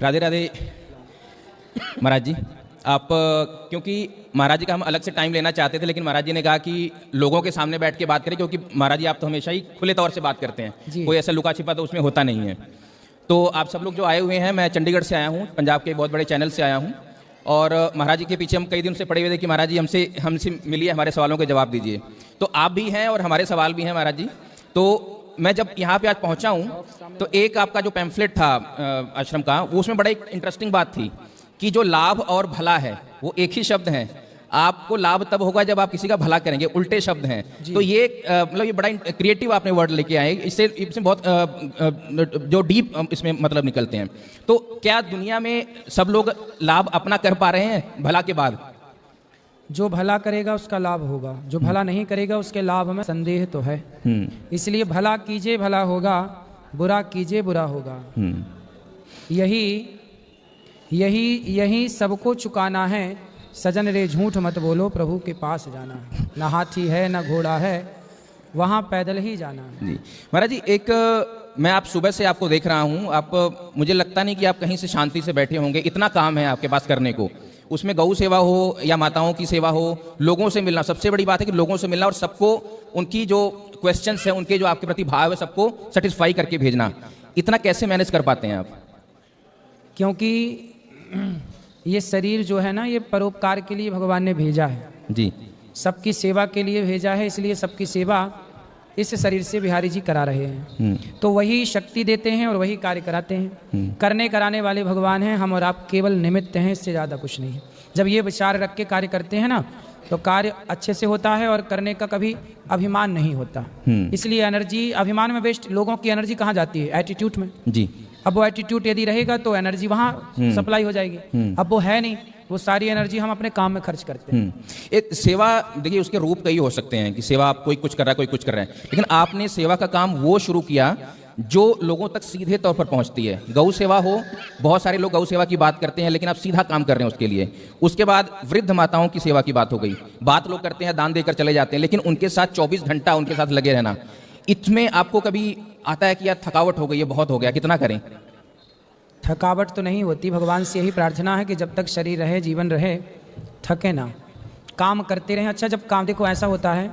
राधे राधे महाराज जी। आप क्योंकि महाराज जी का हम अलग से टाइम लेना चाहते थे, लेकिन महाराज जी ने कहा कि लोगों के सामने बैठ के बात करें, क्योंकि महाराज जी आप तो हमेशा ही खुले तौर से बात करते हैं, कोई ऐसा लुका छिपा तो उसमें होता नहीं है। तो आप सब लोग जो आए हुए हैं, मैं चंडीगढ़ से आया हूँ, पंजाब के बहुत बड़े चैनल से आया हूँ, और महाराज जी के पीछे हम कई दिन से पड़े हुए थे कि महाराज जी हमसे मिलिए, हमारे सवालों के जवाब दीजिए। तो आप भी हैं और हमारे सवाल भी हैं महाराज जी। तो मैं जब यहाँ पे आज पहुँचा हूँ तो एक आपका जो पैम्फलेट था आश्रम का, वो उसमें बड़ा एक इंटरेस्टिंग बात थी कि जो लाभ और भला है वो एक ही शब्द है। आपको लाभ तब होगा जब आप किसी का भला करेंगे, उल्टे शब्द हैं। तो ये मतलब ये बड़ा क्रिएटिव आपने वर्ड लेके आए, इससे बहुत जो डीप इसमें मतलब निकलते हैं। तो क्या दुनिया में सब लोग लाभ अपना कर पा रहे हैं भला के बाद? जो भला करेगा उसका लाभ होगा, जो भला नहीं करेगा उसके लाभ में संदेह तो है। इसलिए भला कीजिए भला होगा, बुरा कीजिए बुरा होगा। यही सबको चुकाना है। सजन रे झूठ मत बोलो, प्रभु के पास जाना है। ना हाथी है ना घोड़ा है, वहाँ पैदल ही जाना है। जी महाराज जी, एक मैं आप सुबह से आपको देख रहा हूँ, आप मुझे लगता नहीं कि आप कहीं से शांति से बैठे होंगे, इतना काम है आपके पास करने को। उसमें गौ सेवा हो या माताओं की सेवा हो, लोगों से मिलना, सबसे बड़ी बात है कि लोगों से मिलना और सबको उनकी जो क्वेश्चंस हैं, उनके जो आपके प्रति भाव है, सबको सेटिस्फाई करके भेजना। इतना कैसे मैनेज कर पाते हैं आप? क्योंकि ये शरीर जो है ना, ये परोपकार के लिए भगवान ने भेजा है जी, सबकी सेवा के लिए भेजा है। इसलिए सबकी सेवा इस शरीर से बिहारी जी करा रहे हैं। तो वही शक्ति देते हैं और वही कार्य कराते हैं। करने कराने वाले भगवान हैं, हम और आप केवल निमित्त हैं, इससे ज़्यादा कुछ नहीं है। जब ये विचार रख के कार्य करते हैं ना, तो कार्य अच्छे से होता है और करने का कभी अभिमान नहीं होता। इसलिए एनर्जी अभिमान में वेस्ट, लोगों की एनर्जी कहाँ जाती है? एटीट्यूड में जी। अब वो एटीट्यूड यदि रहेगा तो एनर्जी वहाँ सप्लाई हो जाएगी। अब वो है नहीं, वो सारी एनर्जी हम अपने काम में खर्च करते हैं। एक सेवा, देखिए उसके रूप कई हो सकते हैं कि सेवा आप कोई कुछ कर रहा है, कोई कुछ कर रहा है, लेकिन आपने सेवा का काम वो शुरू किया जो लोगों तक सीधे तौर पर पहुंचती है। गौ सेवा हो, बहुत सारे लोग गौ सेवा की बात करते हैं, लेकिन आप सीधा काम कर रहे हैं उसके लिए। उसके बाद वृद्ध माताओं की सेवा की बात हो गई। बात लोग करते हैं, दान देकर चले जाते हैं, लेकिन उनके साथ 24 घंटा उनके साथ लगे रहना, इसमें आपको कभी आता है कि यार थकावट हो गई है, बहुत हो गया, कितना करें? थकावट तो नहीं होती। भगवान से यही प्रार्थना है कि जब तक शरीर रहे, जीवन रहे, थके ना, काम करते रहें। अच्छा, जब काम, देखो ऐसा होता है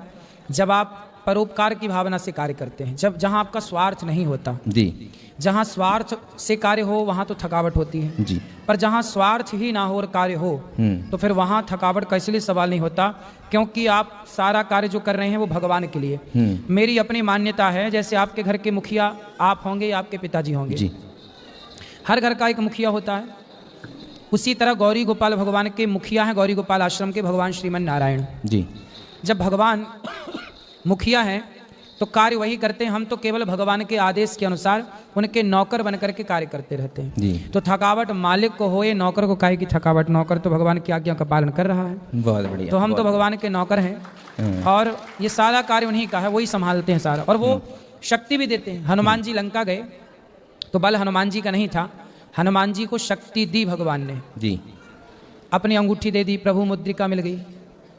जब आप परोपकार की भावना से कार्य करते हैं, जब जहाँ आपका स्वार्थ नहीं होता जी, जहाँ स्वार्थ से कार्य हो वहाँ तो थकावट होती है जी। पर जहाँ स्वार्थ ही ना हो और कार्य हो तो फिर वहाँ थकावट का इसलिए सवाल नहीं होता, क्योंकि आप सारा कार्य जो कर रहे हैं वो भगवान के लिए। मेरी अपनी मान्यता है, जैसे आपके घर के मुखिया आप होंगे या आपके पिताजी होंगे जी, हर घर का एक मुखिया होता है। उसी तरह गौरी गोपाल भगवान के मुखिया हैं, गौरी गोपाल आश्रम के भगवान श्रीमन नारायण जी। जब भगवान मुखिया हैं तो कार्य वही करते हैं, हम तो केवल भगवान के आदेश के अनुसार उनके नौकर बनकर के कार्य करते रहते हैं जी। तो थकावट मालिक को हो, ये नौकर को काहे की थकावट? नौकर तो भगवान की आज्ञा का पालन कर रहा है। बहुत बढ़िया। तो हम तो भगवान के नौकर हैं और ये सारा कार्य उन्हीं का है, वही संभालते हैं सारा, और वो शक्ति भी देते हैं। हनुमान जी लंका गए तो बल हनुमान जी का नहीं था, हनुमान जी को शक्ति दी भगवान ने जी। अपनी अंगूठी दे दी, प्रभु मुद्रिका मिल गई।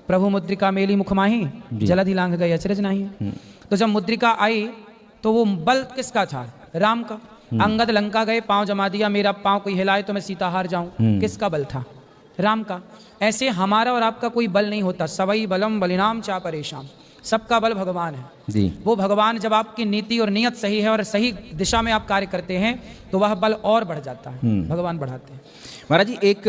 प्रभु मुद्रिका मेली मुख माही, जलधि लांघ गए अचरज नहीं। तो जब मुद्रिका आई तो वो बल किसका था? राम का। अंगद लंका गए, पांव जमा दिया, मेरा पांव कोई हिलाए तो मैं सीता हार जाऊं, किसका बल था? राम का। ऐसे हमारा और आपका कोई बल नहीं होता। सवई बलम बलिनाम चा परेशान, सबका बल भगवान है जी। वो भगवान, जब आपकी नीति और नियत सही है और सही दिशा में आप कार्य करते हैं तो वह बल और बढ़ जाता है, भगवान बढ़ाते हैं। महाराज जी, एक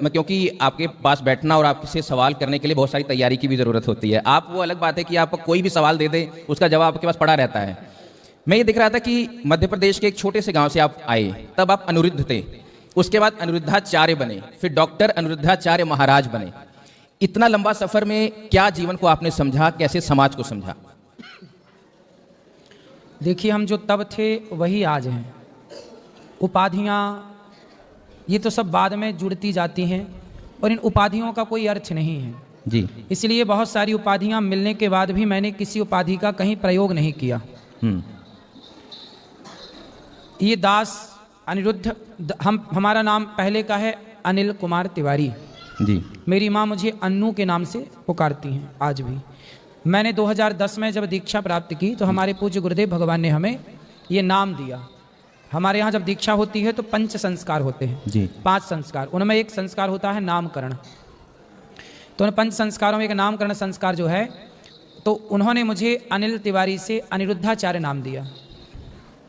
क्योंकि आपके पास बैठना और आपसे सवाल करने के लिए बहुत सारी तैयारी की भी ज़रूरत होती है। आप, वो अलग बात है कि आप कोई भी सवाल दे दें, उसका जवाब आपके पास पड़ा रहता है। मैं ये दिख रहा था कि मध्य प्रदेश के एक छोटे से गांव से आप आए, तब आप अनिरुद्ध थे, उसके बाद अनिरुद्धाचार्य बने, फिर डॉक्टर अनिरुद्धाचार्य महाराज बने। इतना लंबा सफर में क्या जीवन को आपने समझा, कैसे समाज को समझा? देखिए, हम जो तब थे वही आज हैं। उपाधियाँ ये तो सब बाद में जुड़ती जाती हैं और इन उपाधियों का कोई अर्थ नहीं है जी। इसलिए बहुत सारी उपाधियां मिलने के बाद भी मैंने किसी उपाधि का कहीं प्रयोग नहीं किया। ये दास अनिरुद्ध, हमारा नाम पहले का है अनिल कुमार तिवारी जी। मेरी माँ मुझे अन्नू के नाम से पुकारती हैं आज भी। मैंने 2010 में जब दीक्षा प्राप्त की तो हमारे पूज्य गुरुदेव भगवान ने हमें ये नाम दिया। हमारे यहाँ जब दीक्षा होती है तो 5 संस्कार होते हैं जी 5 संस्कार, उनमें एक संस्कार होता है नामकरण। तो उन 5 संस्कारों में एक नामकरण संस्कार जो है, तो उन्होंने मुझे अनिल तिवारी से अनिरुद्धाचार्य नाम दिया।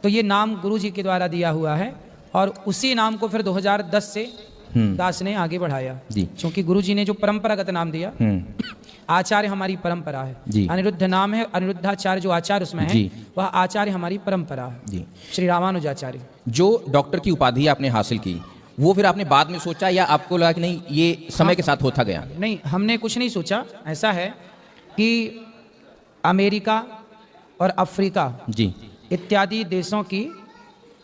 तो ये नाम गुरु जी के द्वारा दिया हुआ है और उसी नाम को फिर 2010 से दास ने आगे बढ़ाया जी। क्योंकि गुरु जी ने जो परंपरागत नाम दिया, आचार्य हमारी परंपरा है जी। अनिरुद्ध नाम है, अनिरुद्धाचार्य जो आचार्य उसमें है जी। वह आचार्य हमारी परंपरा है जी। श्री रामानुजाचार्य। जो डॉक्टर की उपाधि आपने हासिल की, वो फिर आपने बाद में सोचा या आपको लगा कि नहीं ये समय के साथ होता गया? नहीं, हमने कुछ नहीं सोचा। ऐसा है कि अमेरिका और अफ्रीका जी इत्यादि देशों की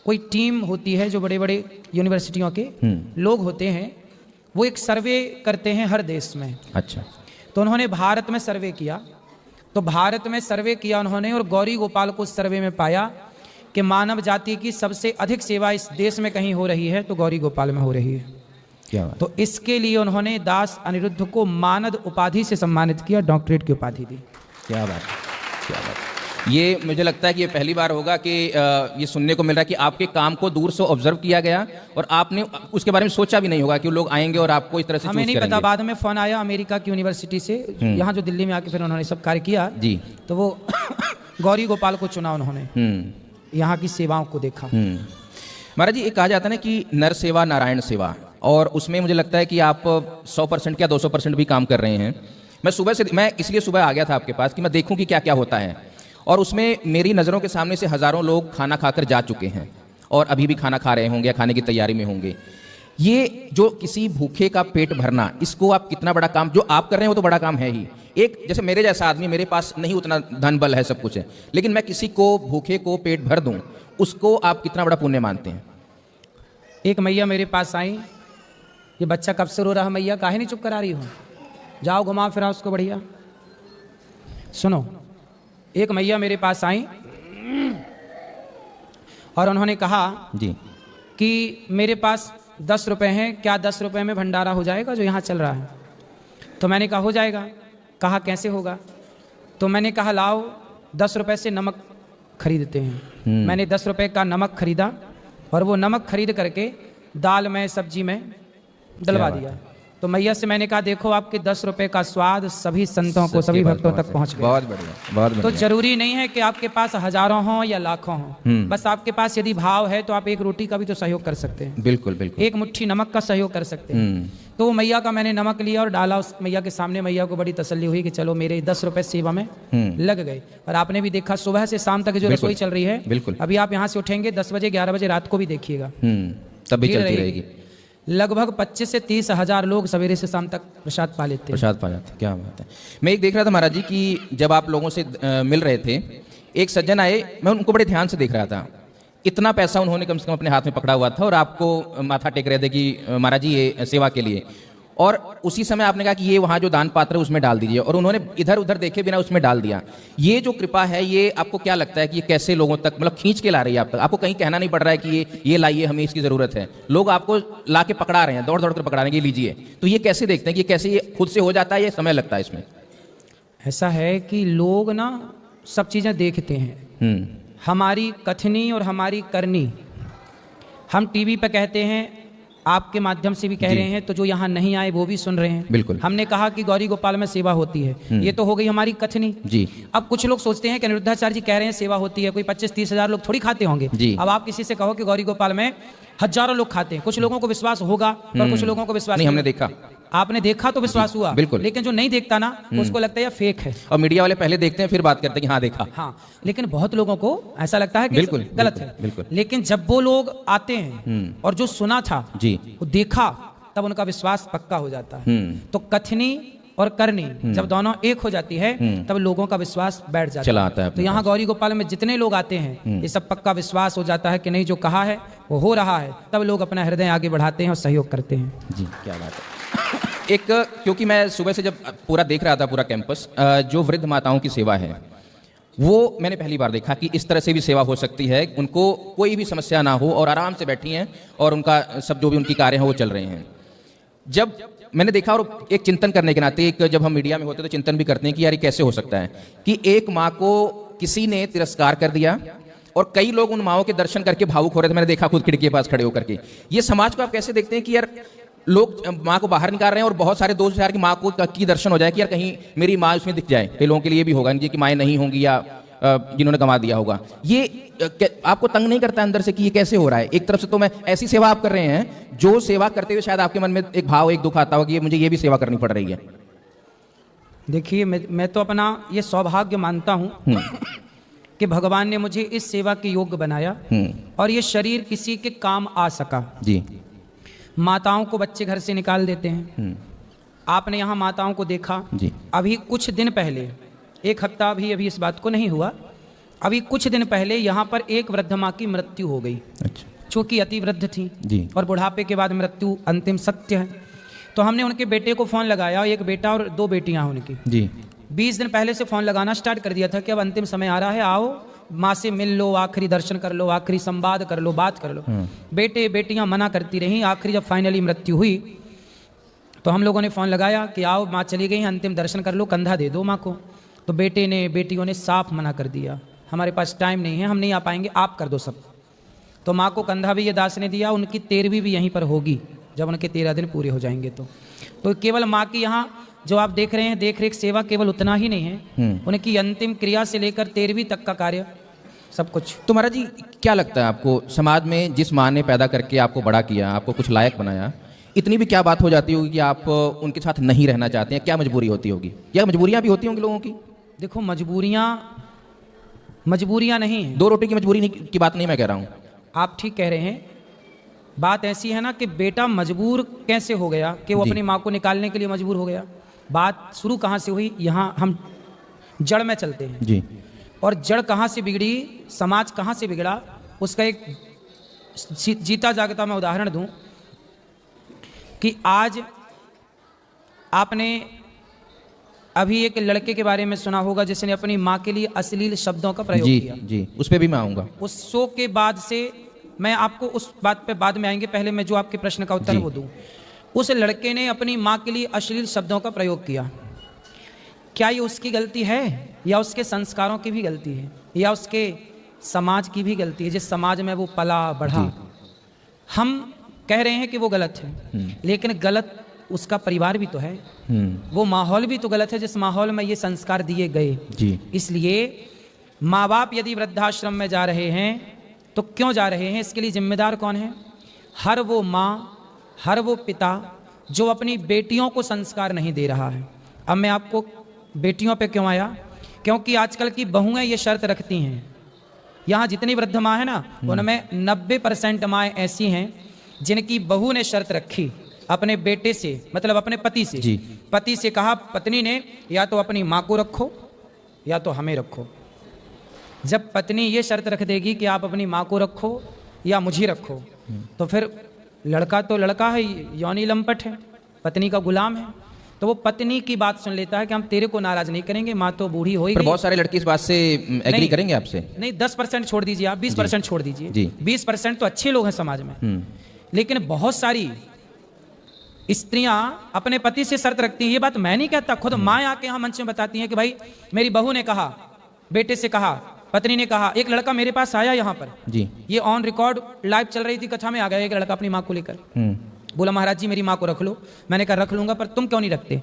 कोई टीम होती है, जो बड़े बड़े यूनिवर्सिटियों के लोग होते हैं, वो एक सर्वे करते हैं हर देश में। अच्छा। तो उन्होंने भारत में सर्वे किया, तो भारत में सर्वे किया उन्होंने और गौरी गोपाल को उस सर्वे में पाया कि मानव जाति की सबसे अधिक सेवा इस देश में कहीं हो रही है तो गौरी गोपाल में हो रही है। क्या बात? तो इसके लिए उन्होंने दास अनिरुद्ध को मानद उपाधि से सम्मानित किया, डॉक्टरेट की उपाधि दी। क्या बात, क्या बात। ये मुझे लगता है कि ये पहली बार होगा कि ये सुनने को मिल रहा है कि आपके काम को दूर से ऑब्जर्व किया गया और आपने उसके बारे में सोचा भी नहीं होगा कि लोग आएंगे और आपको इस तरह से हमें चूज नहीं पता। करेंगे। बाद में फोन आया अमेरिका की यूनिवर्सिटी से, यहाँ जो दिल्ली में आके फिर उन्होंने सब कार्य किया जी। तो वो गौरी गोपाल को चुना उन्होंने, यहाँ की सेवाओं को देखा। महाराज जी, एक कहा जाता है ना कि नर सेवा नारायण सेवा, और उसमें मुझे लगता है कि आप 100% क्या 200% भी काम कर रहे हैं। मैं इसलिए सुबह आ गया था आपके पास कि मैं देखूं कि क्या क्या होता है, और उसमें मेरी नज़रों के सामने से हज़ारों लोग खाना खाकर जा चुके हैं और अभी भी खाना खा रहे होंगे या खाने की तैयारी में होंगे। ये जो किसी भूखे का पेट भरना, इसको आप कितना बड़ा काम जो आप कर रहे हैं वो तो बड़ा काम है ही। एक जैसे मेरे जैसा आदमी, मेरे पास नहीं उतना धन बल है, सब कुछ है, लेकिन मैं किसी को भूखे को पेट भर दूं, उसको आप कितना बड़ा पुण्य मानते हैं? एक मैया मेरे पास आई, ये बच्चा कब से रो रहा है, मैया काहे नहीं चुप करा रही हो, जाओ घुमा फिरा उसको बढ़िया। सुनो, एक मैया मेरे पास आई और उन्होंने कहा जी कि मेरे पास 10 रुपए हैं, क्या 10 रुपए में भंडारा हो जाएगा जो यहाँ चल रहा है? तो मैंने कहा हो जाएगा। कहा कैसे होगा? तो मैंने कहा लाओ 10 रुपए से नमक खरीदते हैं। मैंने 10 रुपए का नमक खरीदा और वो नमक खरीद करके दाल में सब्जी में डलवा दिया। तो मैया से मैंने कहा देखो आपके 10 रुपए का स्वाद सभी संतों को, सभी भक्तों तक पहुंच गया। बहुत बढ़िया, बहुत बढ़िया। तो जरूरी नहीं है कि आपके पास हजारों हों या लाखों हों, बस आपके पास यदि भाव है तो आप एक रोटी का भी तो सहयोग कर सकते हैं। बिल्कुल बिल्कुल। एक मुट्ठी नमक का सहयोग कर सकते हैं। तो वो मैया का मैंने नमक लिया और डाला उस मैया के सामने। मैया को बड़ी तसल्ली हुई कि चलो मेरे 10 रुपए सेवा में लग गए। और आपने भी देखा सुबह से शाम तक जो रसोई चल रही है, बिल्कुल। अभी आप यहाँ से उठेंगे 10 बजे 11 बजे रात को भी देखिएगा, तब भी भीड़ चलती रहेगी। रहेगी। लगभग 25 से 30 हजार लोग सवेरे से शाम तक प्रसाद पा लेते हैं। प्रसाद पा जाते हैं। क्या बात है। मैं एक देख रहा था महाराज जी कि जब आप लोगों से मिल रहे थे, एक सज्जन आए, मैं उनको बड़े ध्यान से देख रहा था। इतना पैसा उन्होंने कम से कम अपने हाथ में पकड़ा हुआ था और आपको माथा टेक रहे थे कि महाराज जी ये सेवा के लिए, और उसी समय आपने कहा कि ये वहाँ जो दान पात्र है उसमें डाल दीजिए, और उन्होंने इधर उधर देखे बिना उसमें डाल दिया। ये जो कृपा है, ये आपको क्या लगता है कि ये कैसे लोगों तक मतलब खींच के ला रही है आप तक? आपको कहीं कहना नहीं पड़ रहा है कि ये लाइए, हमें इसकी ज़रूरत है। लोग आपको ला के पकड़ा रहे हैं, दौड़ दौड़ कर पकड़ा रहे हैं, ये लीजिए। तो ये कैसे देखते हैं कि कैसे ये खुद से हो जाता है, ये समय लगता है इसमें? ऐसा है कि लोग ना सब चीज़ें देखते हैं, हमारी कथनी और हमारी करनी। हम टीवी पे कहते हैं, आपके माध्यम से भी कह रहे हैं, तो जो यहाँ नहीं आए वो भी सुन रहे हैं। बिल्कुल। हमने कहा कि गौरी गोपाल में सेवा होती है, ये तो हो गई हमारी कथनी जी। अब कुछ लोग सोचते हैं कि अनिरुद्धाचार्य जी कह रहे हैं सेवा होती है, कोई 25-30 हजार लोग थोड़ी खाते होंगे जी। अब आप किसी से कहो कि गौरी गोपाल में हजारों लोग खाते हैं, कुछ लोगों को विश्वास होगा पर कुछ लोगों को विश्वास नहीं, हमने देखा। आपने देखा तो विश्वास हुआ, बिल्कुल। लेकिन जो नहीं देखता ना उसको लगता है फेक है। और मीडिया वाले पहले देखते हैं फिर बात करते हैं कि हाँ देखा। हाँ, लेकिन बहुत लोगों को ऐसा लगता है कि बिल्कुल गलत है। बिल्कुल। लेकिन जब वो लोग आते हैं और जो सुना था जी, वो देखा, तब उनका विश्वास पक्का हो जाता है। तो कथनी और करनी जब दोनों एक हो जाती है तब लोगों का विश्वास बैठ जाता चला आता है तो यहाँ गौरी गोपाल में जितने लोग आते हैं ये सब पक्का विश्वास हो जाता है कि नहीं, जो कहा है वो हो रहा है। तब लोग अपना हृदय आगे बढ़ाते हैं और सहयोग करते हैं। जी, क्या बात है। एक क्योंकि मैं सुबह से जब पूरा देख रहा था पूरा कैंपस, जो वृद्ध माताओं की सेवा है वो मैंने पहली बार देखा कि इस तरह से भी सेवा हो सकती है। उनको कोई भी समस्या ना हो और आराम से बैठी हैं और उनका सब जो भी उनकी कार्य हैं वो चल रहे हैं। जब मैंने देखा, और एक चिंतन करने के नाते, एक जब हम मीडिया में होते तो चिंतन भी करते हैं कि यार ये कैसे हो सकता है कि एक माँ को किसी ने तिरस्कार कर दिया और कई लोग उन माओं के दर्शन करके भावुक हो रहे थे, मैंने देखा खुद खिड़की के पास खड़े होकर के। ये समाज को आप कैसे देखते हैं कि यार लोग माँ को बाहर निकाल रहे हैं और बहुत सारे दोस्त यार की माँ को की दर्शन हो जाए कि यार कहीं मेरी माँ उसमें दिख जाए। कई लोगों के लिए भी होगा कि माएँ नहीं होंगी या जिन्होंने गंवा दिया होगा। ये आपको तंग नहीं करता अंदर से कि ये कैसे हो रहा है? एक तरफ से तो मैं ऐसी सेवा आप कर रहे हैं जो सेवा करते हुए शायद आपके मन में एक भाव, एक दुख आता होगा कि मुझे ये भी सेवा करनी पड़ रही है। देखिए, मैं तो अपना ये सौभाग्य मानता हूँ कि भगवान ने मुझे इस सेवा के योग्य बनाया और ये शरीर किसी के काम आ सका। जी। माताओं को बच्चे घर से निकाल देते हैं, आपने यहाँ माताओं को देखा जी। अभी कुछ दिन पहले, एक हफ्ता भी अभी इस बात को नहीं हुआ, अभी कुछ दिन पहले यहाँ पर एक वृद्ध माँ की मृत्यु हो गई। अच्छा। चूँकि अति वृद्ध थी जी। और बुढ़ापे के बाद मृत्यु अंतिम सत्य है, तो हमने उनके बेटे को फ़ोन लगाया, एक बेटा और 2 बेटियाँ उनकी। जी। 20 दिन पहले से फ़ोन लगाना स्टार्ट कर दिया था कि अब अंतिम समय आ रहा है, आओ माँ से मिल लो, आखिरी दर्शन कर लो, आखिरी संवाद कर लो, बात कर लो। बेटे बेटियां मना करती रहीं, आखिरी जब फाइनली मृत्यु हुई तो हम लोगों ने फ़ोन लगाया कि आओ माँ चली गई, अंतिम दर्शन कर लो, कंधा दे दो माँ को। तो बेटे ने बेटियों ने साफ मना कर दिया, हमारे पास टाइम नहीं है, हम नहीं आ पाएंगे, आप कर दो सब। तो माँ को कंधा भी ये दास ने दिया, उनकी 13वीं भी यहीं पर होगी जब उनके 13 दिन पूरे हो जाएंगे। तो केवल माँ की यहाँ जो आप देख रहे हैं देख रेख सेवा केवल उतना ही नहीं है, उनकी अंतिम क्रिया से लेकर 13वीं तक का कार्य सब कुछ। तो महाराज जी क्या लगता है आपको, समाज में जिस माँ ने पैदा करके आपको बड़ा किया, आपको कुछ लायक बनाया, इतनी भी क्या बात हो जाती होगी कि आप उनके साथ नहीं रहना चाहते हैं? क्या मजबूरी होती होगी या मजबूरियां भी होती होंगी लोगों की? देखो, मजबूरियां नहीं है, 2 रोटी की मजबूरी की बात नहीं मैं कह रहा हूँ। आप ठीक कह रहे हैं। बात ऐसी है ना कि बेटा मजबूर कैसे हो गया कि वो अपनी माँ को निकालने के लिए मजबूर हो गया। बात शुरू कहाँ से हुई, यहाँ हम जड़ में चलते हैं जी। और जड़ कहाँ से बिगड़ी, समाज कहाँ से बिगड़ा, उसका एक जीता जागता मैं उदाहरण दूं कि आज आपने अभी एक लड़के के बारे में सुना होगा जिसने अपनी माँ के लिए अश्लील शब्दों का प्रयोग किया। जी, उस पर भी मैं आऊँगा। उस शो के बाद से मैं आपको उस बात पे बाद में आएंगे, पहले मैं जो आपके प्रश्न का उत्तर वो दूं। उस लड़के ने अपनी माँ के लिए अश्लील शब्दों का प्रयोग किया। क्या ये उसकी गलती है या उसके संस्कारों की भी गलती है या उसके समाज की भी गलती है, जिस समाज में वो पला बढ़ा? हम कह रहे हैं कि वो गलत है, लेकिन गलत उसका परिवार भी तो है, वो माहौल भी तो गलत है जिस माहौल में ये संस्कार दिए गए। इसलिए माँ बाप यदि वृद्धाश्रम में जा रहे हैं तो क्यों जा रहे हैं, इसके लिए जिम्मेदार कौन है? हर वो माँ, हर वो पिता जो अपनी बेटियों को संस्कार नहीं दे रहा है। अब मैं आपको बेटियों पे क्यों आया, क्योंकि आजकल की बहुएं ये शर्त रखती हैं, यहाँ जितनी वृद्ध माँ है ना उनमें 90% माएँ ऐसी हैं जिनकी बहू ने शर्त रखी अपने बेटे से, मतलब अपने पति से, पति से कहा, पत्नी ने या तो अपनी माँ को रखो या तो हमें रखो। जब पत्नी ये शर्त रख देगी कि आप अपनी माँ को रखो या मुझे रखो, तो फिर लड़का तो लड़का है, यौनी लंपट है, पत्नी का गुलाम है, तो वो पत्नी की बात सुन लेता है कि हम तेरे को नाराज नहीं करेंगे, माँ तो बूढ़ी होगी। पर बहुत सारे लड़के इस बात से एग्री करेंगे आपसे? नहीं, 10% छोड़ दीजिए आप, 20% छोड़ दीजिए। 20% तो अच्छे लोग हैं समाज में, लेकिन बहुत सारी स्त्रियां अपने पति से शर्त रखती हैं। ये बात मैं नहीं कहता, खुद माँ आके यहाँ मंच में बताती हैं कि भाई मेरी बहू ने कहा, बेटे से कहा, पत्नी ने कहा। एक लड़का मेरे पास आया यहाँ पर जी, ये ऑन रिकॉर्ड लाइव चल रही थी कथा में, आ गया एक लड़का अपनी माँ को लेकर, बोला महाराज जी मेरी माँ को रख लो। मैंने कहा रख लूंगा, पर तुम क्यों नहीं रखते?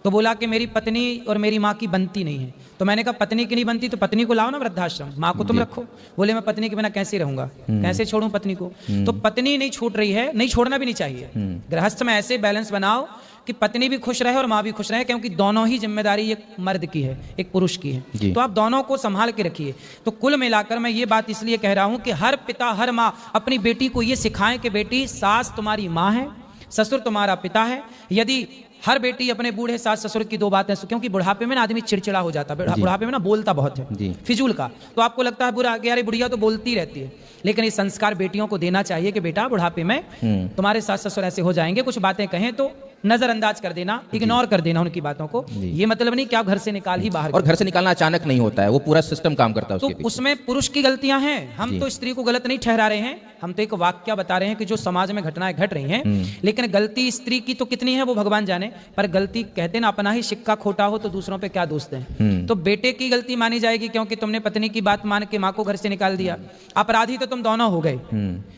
तो बोला कि मेरी पत्नी और मेरी माँ की बनती नहीं है। तो मैंने कहा पत्नी की नहीं बनती तो पत्नी को लाओ ना वृद्धाश्रम, माँ को तुम रखो। बोले मैं पत्नी के बिना कैसे रहूंगा, कैसे छोड़ूं पत्नी को? तो पत्नी नहीं छूट रही है, नहीं छोड़ना भी नहीं चाहिए। गृहस्थ में ऐसे बैलेंस बनाओ कि पत्नी भी खुश रहे और माँ भी खुश रहे, क्योंकि दोनों ही जिम्मेदारी एक मर्द की है, एक पुरुष की है। तो आप दोनों को संभाल के रखिए। तो कुल मिलाकर मैं ये बात इसलिए कह रहा हूं कि हर पिता, हर माँ अपनी बेटी को ये सिखाएं कि बेटी सास तुम्हारी माँ है, ससुर तुम्हारा पिता है। यदि हर बेटी अपने बूढ़े सास ससुर की 2 बातें, क्योंकि बुढ़ापे में ना आदमी चिड़चिड़ा हो जाता है, बुढ़ापे में ना बोलता बहुत है फिजूल का, तो आपको लगता है बुरा कि अरे बुढ़िया तो बोलती रहती है, लेकिन ये संस्कार बेटियों को देना चाहिए कि बेटा बुढ़ापे में तुम्हारे सास ससुर ऐसे हो जाएंगे, कुछ बातें कहें तो नजरअंदाज कर देना, इग्नोर कर देना उनकी बातों को। ये मतलब नहीं कि आप घर से निकाल ही बाहर और घर से निकालना अचानक नहीं होता है, वो पूरा सिस्टम काम करता है तो उसके पीछे। उसमें पुरुष की गलतियां हैं। हम तो स्त्री को गलत नहीं ठहरा रहे हैं, हम तो एक वाक्य बता रहे हैं कि जो समाज में घटनाएं घट रही हैं। लेकिन गलती स्त्री की तो कितनी है वो भगवान जाने, पर गलती कहते ना अपना ही सिक्का खोटा हो तो दूसरों पे क्या दोष दें। तो बेटे की गलती मानी जाएगी क्योंकि तुमने पत्नी की बात मान के माँ को घर से निकाल दिया। अपराधी तो तुम दोनों हो गए।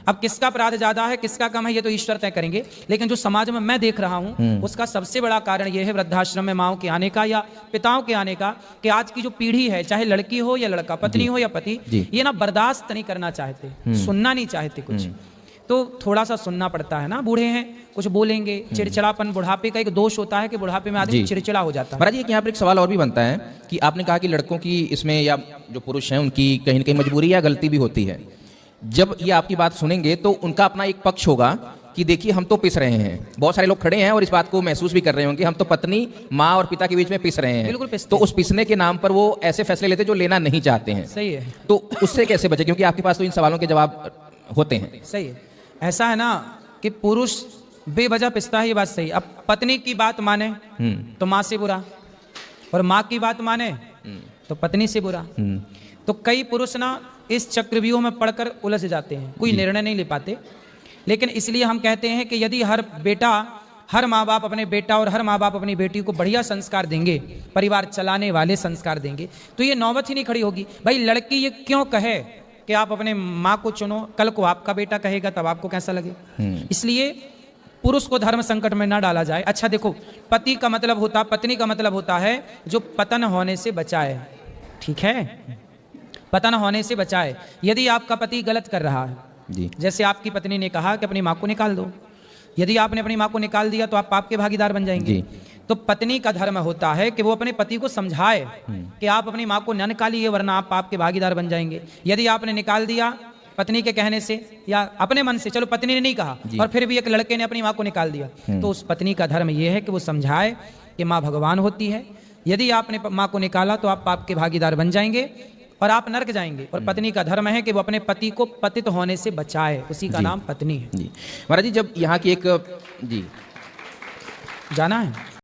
अब किसका अपराध ज्यादा है किसका कम है ये तो ईश्वर तय करेंगे। लेकिन जो समाज में मैं देख रहा हूं उसका सबसे बड़ा कारण यह है वृद्धाश्रम में माओ के आने का या पिताओं के आने का, कि आज की जो पीढ़ी है, चाहे लड़की हो या लड़का, पत्नी हो या पति, ये ना बर्दाश्त नहीं करना चाहते, सुनना नहीं चाहते कुछ। तो थोड़ा सा सुनना पड़ता है ना, बूढ़े हैं कुछ बोलेंगे, चिड़चिड़ापन बुढ़ापे का एक दोष होता है कि बुढ़ापे में आदमी चिड़चिड़ा हो जाता है। महाराज जी यहाँ पर एक सवाल और भी बनता है कि आपने कहा कि लड़कों की इसमें या जो पुरुष हैं उनकी कहीं ना कहीं मजबूरी या गलती भी होती है। जब ये आपकी बात सुनेंगे तो उनका अपना एक पक्ष होगा कि देखिए हम तो पिस रहे हैं, बहुत सारे लोग खड़े हैं और इस बात को महसूस भी कर रहे होंगे, हम तो पत्नी माँ और पिता के बीच में पिस रहे हैं। बिल्कुल तो उस पिसने के नाम पर वो ऐसे फैसले लेते जो लेना नहीं चाहते हैं। सही है। तो उससे कैसे बचे, क्योंकि आपके पास तो इन सवालों के जवाब होते हैं। सही है। ऐसा है ना कि पुरुष बेवजह पिसता है, ये बात सही। अब पत्नी की बात माने तो माँ से बुरा, और माँ की बात माने तो पत्नी से बुरा। तो कई पुरुष ना इस चक्रव्यूह में पड़कर उलझ जाते हैं, कोई निर्णय नहीं ले पाते। लेकिन इसलिए हम कहते हैं कि यदि हर माँ बाप अपने बेटा और हर माँ बाप अपनी बेटी को बढ़िया संस्कार देंगे, परिवार चलाने वाले संस्कार देंगे, तो ये नौबत ही नहीं खड़ी होगी। भाई लड़की ये क्यों कहे कि आप अपने माँ को चुनो, कल को आपका बेटा कहेगा तब आपको कैसा लगे। इसलिए पुरुष को धर्म संकट में ना डाला जाए। अच्छा देखो, पति का मतलब होता, पत्नी का मतलब होता है जो पतन होने से बचाए, ठीक है, पतन होने से बचाए। यदि आपका पति गलत कर रहा है जी, जैसे आपकी पत्नी ने कहा कि अपनी माँ को निकाल दो, यदि आपने अपनी माँ को निकाल दिया तो आप पाप के भागीदार बन जाएंगे। तो पत्नी का धर्म होता है कि वो अपने पति को समझाए कि आप अपनी माँ को न निकालिए वरना आप पाप के भागीदार बन जाएंगे। यदि आपने निकाल दिया पत्नी के कहने से या अपने मन से, चलो पत्नी ने नहीं कहा और फिर भी एक लड़के ने अपनी माँ को निकाल दिया, तो उस पत्नी का धर्म ये है कि वो समझाए कि माँ भगवान होती है। यदि आपने माँ को निकाला तो आप पाप के भागीदार बन जाएंगे और आप नरक जाएंगे। और पत्नी का धर्म है कि वो अपने पति को पतित होने से बचाए, उसी का नाम पत्नी है। जी महाराज जी, जब यहाँ की एक जी जाना है